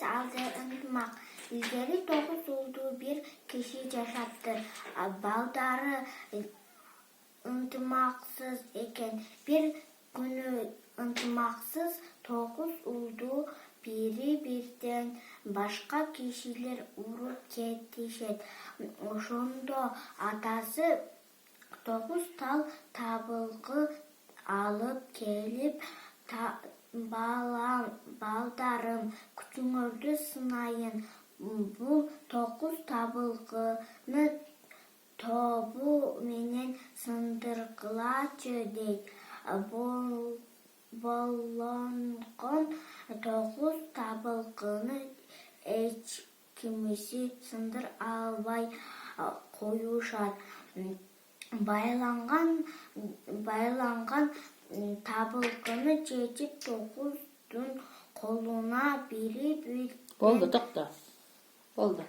aldı ынтымақ. Ilgari 9 ұлды bir kişi жашаптыр. Балдары ынтымақсыз екен. Bir күні ынтымақсыз 9 ұлды biri-birden başka kişiler urup ketişet. Ошондо атасы 9 tal табылгы алып келип, балдарым, күчүңөрдү сынайын. Бул 9 табылгыны тобу менен сындыргылачы дейт. Болгон 9 табылгыны эч кимиси сындыр албай коюшат. Байланган табылгыны чечип 9'dун колуна бiri-бир. Болду, токто. Болду.